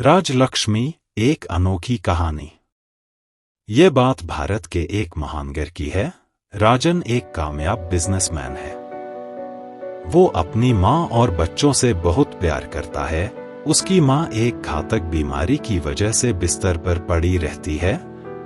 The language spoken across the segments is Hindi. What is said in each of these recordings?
राजलक्ष्मी एक अनोखी कहानी। ये बात भारत के एक महान घर की है। राजन एक कामयाब बिजनेसमैन है। वो अपनी माँ और बच्चों से बहुत प्यार करता है। उसकी माँ एक घातक बीमारी की वजह से बिस्तर पर पड़ी रहती है।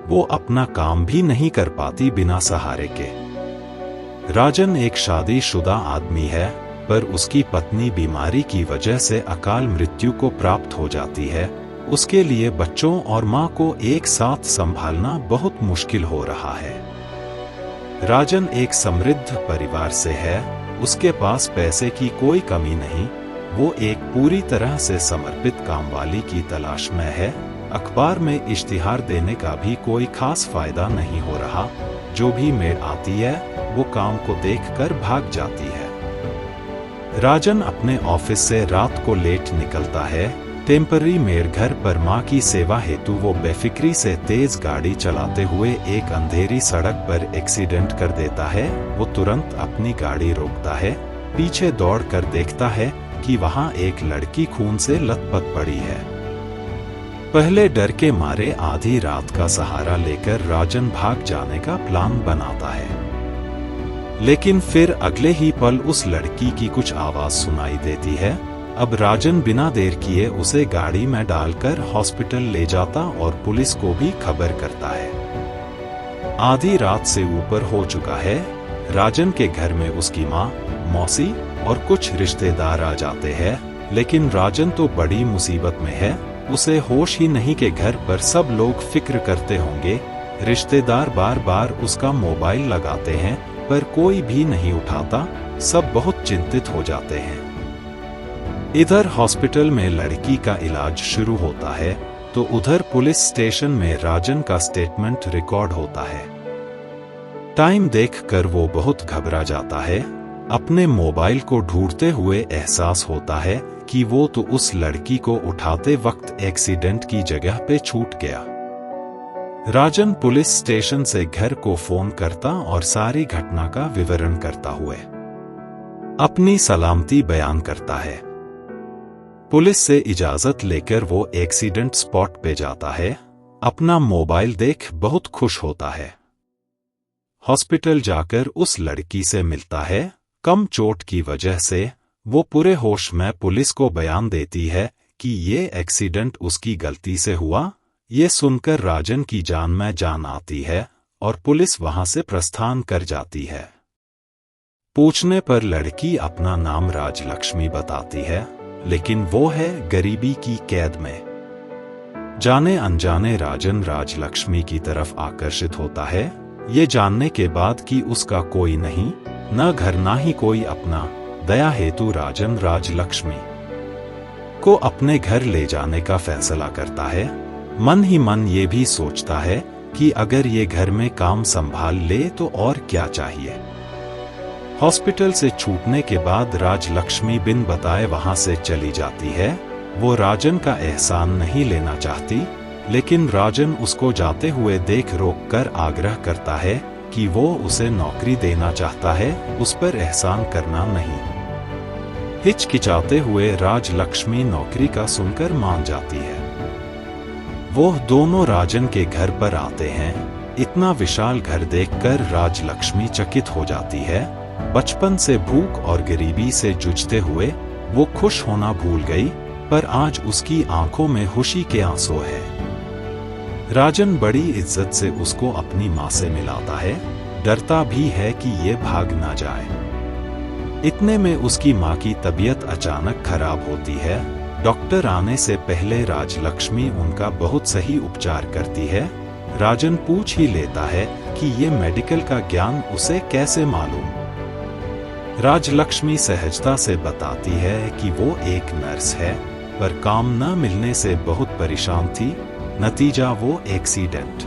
वो अपना काम भी नहीं कर पाती बिना सहारे के। राजन एक शादीशुदा आदमी है, पर उसकी पत्नी बीमारी की वजह से अकाल मृत्यु को प्राप्त हो जाती है। उसके लिए बच्चों और माँ को एक साथ संभालना बहुत मुश्किल हो रहा है। राजन एक समृद्ध परिवार से है। उसके पास पैसे की कोई कमी नहीं। वो एक पूरी तरह से समर्पित कामवाली की तलाश में है। अखबार में इश्तिहार देने का भी कोई खास फायदा नहीं हो रहा। जो भी मेड आती है वो काम को देखकर भाग जाती है। राजन अपने ऑफिस से रात को लेट निकलता है। टेम्पररी मेड घर पर माँ की सेवा हेतु वो बेफिक्री से तेज गाड़ी चलाते हुए एक अंधेरी सड़क पर एक्सीडेंट कर देता है। वो तुरंत अपनी गाड़ी रोकता है, पीछे दौड़ कर देखता है कि वहाँ एक लड़की खून से लथपथ पड़ी है। पहले डर के मारे आधी रात का सहारा लेकर राजन भाग जाने का प्लान बनाता है, लेकिन फिर अगले ही पल उस लड़की की कुछ आवाज सुनाई देती है। अब राजन बिना देर किए उसे गाड़ी में डालकर हॉस्पिटल ले जाता और पुलिस को भी खबर करता है। आधी रात से ऊपर हो चुका है। राजन के घर में उसकी माँ, मौसी और कुछ रिश्तेदार आ जाते हैं, लेकिन राजन तो बड़ी मुसीबत में है। उसे होश ही नहीं कि घर पर सब लोग फिक्र करते होंगे। रिश्तेदार बार बार उसका मोबाइल लगाते हैं, पर कोई भी नहीं उठाता। सब बहुत चिंतित हो जाते हैं। इधर हॉस्पिटल में लड़की का इलाज शुरू होता है, तो उधर पुलिस स्टेशन में राजन का स्टेटमेंट रिकॉर्ड होता है। टाइम देखकर वो बहुत घबरा जाता है। अपने मोबाइल को ढूंढते हुए एहसास होता है कि वो तो उस लड़की को उठाते वक्त एक्सीडेंट की जगह पे छूट गया। राजन पुलिस स्टेशन से घर को फोन करता और सारी घटना का विवरण करता हुए अपनी सलामती बयान करता है। पुलिस से इजाजत लेकर वो एक्सीडेंट स्पॉट पे जाता है। अपना मोबाइल देख बहुत खुश होता है। हॉस्पिटल जाकर उस लड़की से मिलता है। कम चोट की वजह से वो पूरे होश में पुलिस को बयान देती है कि ये एक्सीडेंट उसकी गलती से हुआ। ये सुनकर राजन की जान में जान आती है और पुलिस वहां से प्रस्थान कर जाती है। पूछने पर लड़की अपना नाम राजलक्ष्मी बताती है, लेकिन वो है गरीबी की कैद में। जाने अनजाने राजन राजलक्ष्मी की तरफ आकर्षित होता है, ये जानने के बाद कि उसका कोई नहीं, न घर ना ही कोई अपना। दया हेतु राजन राजलक्ष्मी को अपने घर ले जाने का फैसला करता है। मन ही मन ये भी सोचता है कि अगर ये घर में काम संभाल ले तो और क्या चाहिए। हॉस्पिटल से छूटने के बाद राजलक्ष्मी बिन बताए वहां से चली जाती है। वो राजन का एहसान नहीं लेना चाहती, लेकिन राजन उसको जाते हुए देख रोक कर आग्रह करता है कि वो उसे नौकरी देना चाहता है, उस पर एहसान करना नहीं। हिचकिचाते हुए राजलक्ष्मी नौकरी का सुनकर मान जाती है। वो दोनों राजन के घर पर आते हैं। इतना विशाल घर देखकर राजलक्ष्मी चकित हो जाती है। बचपन से भूख और गरीबी से जूझते हुए वो खुश होना भूल गई, पर आज उसकी आंखों में खुशी के आंसू है। राजन बड़ी इज्जत से उसको अपनी माँ से मिलाता है, डरता भी है कि ये भाग ना जाए। इतने में उसकी माँ की तबीयत अचानक खराब होती है। डॉक्टर आने से पहले राजलक्ष्मी उनका बहुत सही उपचार करती है। राजन पूछ ही लेता है कि ये मेडिकल का ज्ञान उसे कैसे मालूम। राजलक्ष्मी सहजता से बताती है कि वो एक नर्स है, पर काम न मिलने से बहुत परेशान थी। नतीजा वो एक्सीडेंट।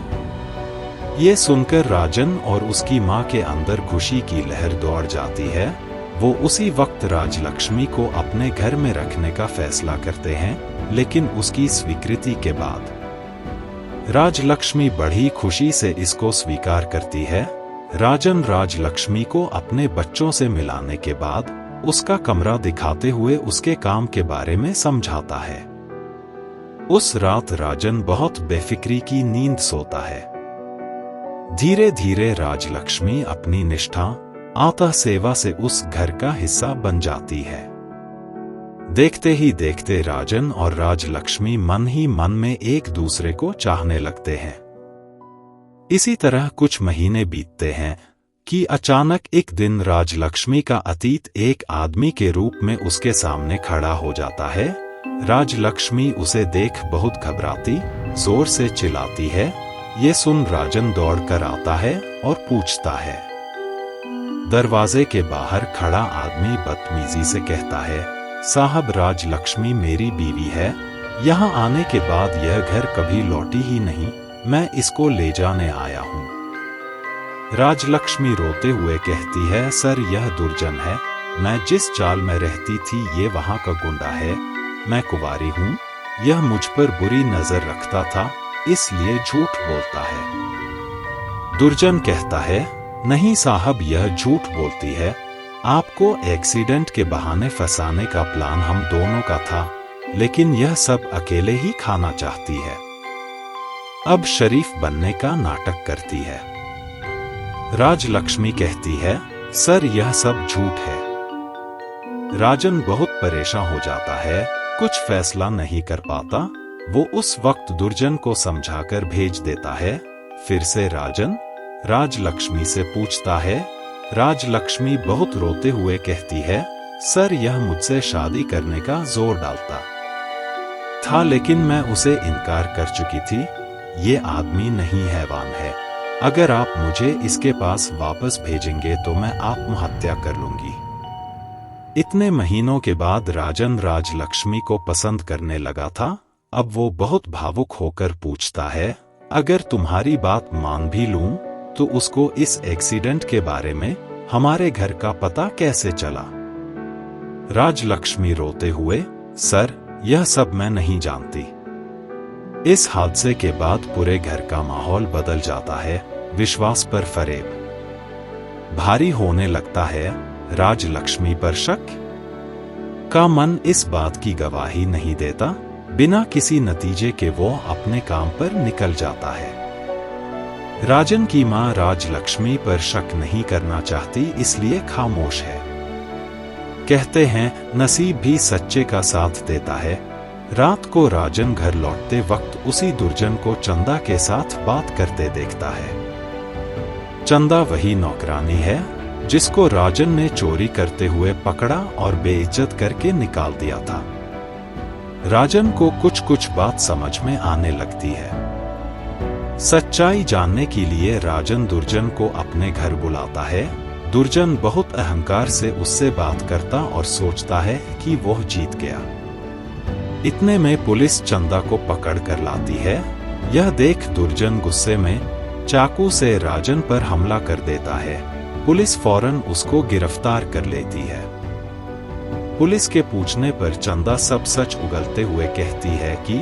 ये सुनकर राजन और उसकी माँ के अंदर खुशी की लहर दौड़ जाती है। वो उसी वक्त राजलक्ष्मी को अपने घर में रखने का फैसला करते हैं, लेकिन उसकी स्वीकृति के बाद राजलक्ष्मी बड़ी खुशी से इसको स्वीकार करती है। राजन राजलक्ष्मी को अपने बच्चों से मिलाने के बाद उसका कमरा दिखाते हुए उसके काम के बारे में समझाता है। उस रात राजन बहुत बेफिक्री की नींद सोता है। धीरे धीरे राजलक्ष्मी अपनी निष्ठा आत्म सेवा से उस घर का हिस्सा बन जाती है। देखते ही देखते राजन और राजलक्ष्मी मन ही मन में एक दूसरे को चाहने लगते हैं। इसी तरह कुछ महीने बीतते हैं कि अचानक एक दिन राजलक्ष्मी का अतीत एक आदमी के रूप में उसके सामने खड़ा हो जाता है। राजलक्ष्मी उसे देख बहुत घबराती, जोर से चिल्लाती है। ये सुन राजन दौड़कर आता है और पूछता है। दरवाजे के बाहर खड़ा आदमी बदतमीजी से कहता है, साहब राजलक्ष्मी मेरी बीवी है। यहाँ आने के बाद यह घर कभी लौटी ही नहीं, मैं इसको ले जाने आया हूँ। राजलक्ष्मी रोते हुए कहती है, सर यह दुर्जन है। मैं जिस चाल में रहती थी ये वहाँ का गुंडा है। मैं कुंवारी हूँ, यह मुझ पर बुरी नजर रखता था, इसलिए झूठ बोलता है। दुर्जन कहता है, नहीं साहब यह झूठ बोलती है। आपको एक्सीडेंट के बहाने फंसाने का प्लान हम दोनों का था, लेकिन यह सब अकेले ही खाना चाहती है। अब शरीफ बनने का नाटक करती है। राजलक्ष्मी कहती है, सर यह सब झूठ है। राजन बहुत परेशान हो जाता है, कुछ फैसला नहीं कर पाता। वो उस वक्त दुर्जन को समझाकर भेज देता है। फिर से राजन राजलक्ष्मी से पूछता है। राजलक्ष्मी बहुत रोते हुए कहती है, सर यह मुझसे शादी करने का जोर डालता था, लेकिन मैं उसे इनकार कर चुकी थी। ये आदमी नहीं हैवान है। अगर आप मुझे इसके पास वापस भेजेंगे तो मैं आत्महत्या कर लूंगी। इतने महीनों के बाद राजन राजलक्ष्मी को पसंद करने लगा था। अब वो बहुत भावुक होकर पूछता है, अगर तुम्हारी बात मान भी लूं तो उसको इस एक्सीडेंट के बारे में हमारे घर का पता कैसे चला? राजलक्ष्मी रोते हुए, सर यह सब मैं नहीं जानती। इस हादसे के बाद पूरे घर का माहौल बदल जाता है। विश्वास पर फरेब भारी होने लगता है। राजलक्ष्मी पर शक का मन इस बात की गवाही नहीं देता। बिना किसी नतीजे के वो अपने काम पर निकल जाता है। राजन की मां राजलक्ष्मी पर शक नहीं करना चाहती, इसलिए खामोश है। कहते हैं नसीब भी सच्चे का साथ देता है। रात को राजन घर लौटते वक्त उसी दुर्जन को चंदा के साथ बात करते देखता है। चंदा वही नौकरानी है जिसको राजन ने चोरी करते हुए पकड़ा और बेइज्जत करके निकाल दिया था। राजन को कुछ कुछ बात समझ में आने लगती है। सच्चाई जानने के लिए राजन दुर्जन को अपने घर बुलाता है। दुर्जन बहुत अहंकार से उससे बात करता और सोचता है कि वह जीत गया। इतने में पुलिस चंदा को पकड़ कर लाती है। यह देख दुर्जन गुस्से में चाकू से राजन पर हमला कर देता है। पुलिस फौरन उसको गिरफ्तार कर लेती है। पुलिस के पूछने पर चंदा सब सच उगलते हुए कहती है कि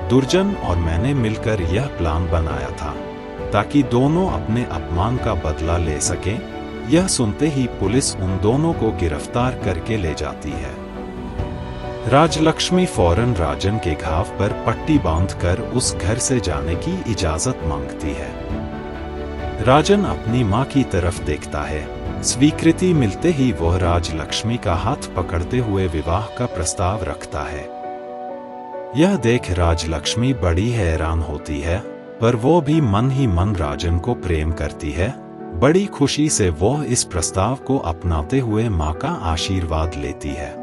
दुर्जन और मैंने मिलकर यह प्लान बनाया था ताकि दोनों अपने अपमान का बदला ले सकें। यह सुनते ही पुलिस उन दोनों को गिरफ्तार करके ले जाती है। राजलक्ष्मी फौरन राजन के घाव पर पट्टी बांधकर उस घर से जाने की इजाजत मांगती है। राजन अपनी मां की तरफ देखता है। स्वीकृति मिलते ही वह राजलक्ष्मी का हाथ पकड़ते हुए विवाह का प्रस्ताव रखता है। यह देख राजलक्ष्मी बड़ी हैरान होती है, पर वो भी मन ही मन राजन को प्रेम करती है। बड़ी खुशी से वो इस प्रस्ताव को अपनाते हुए मां का आशीर्वाद लेती है।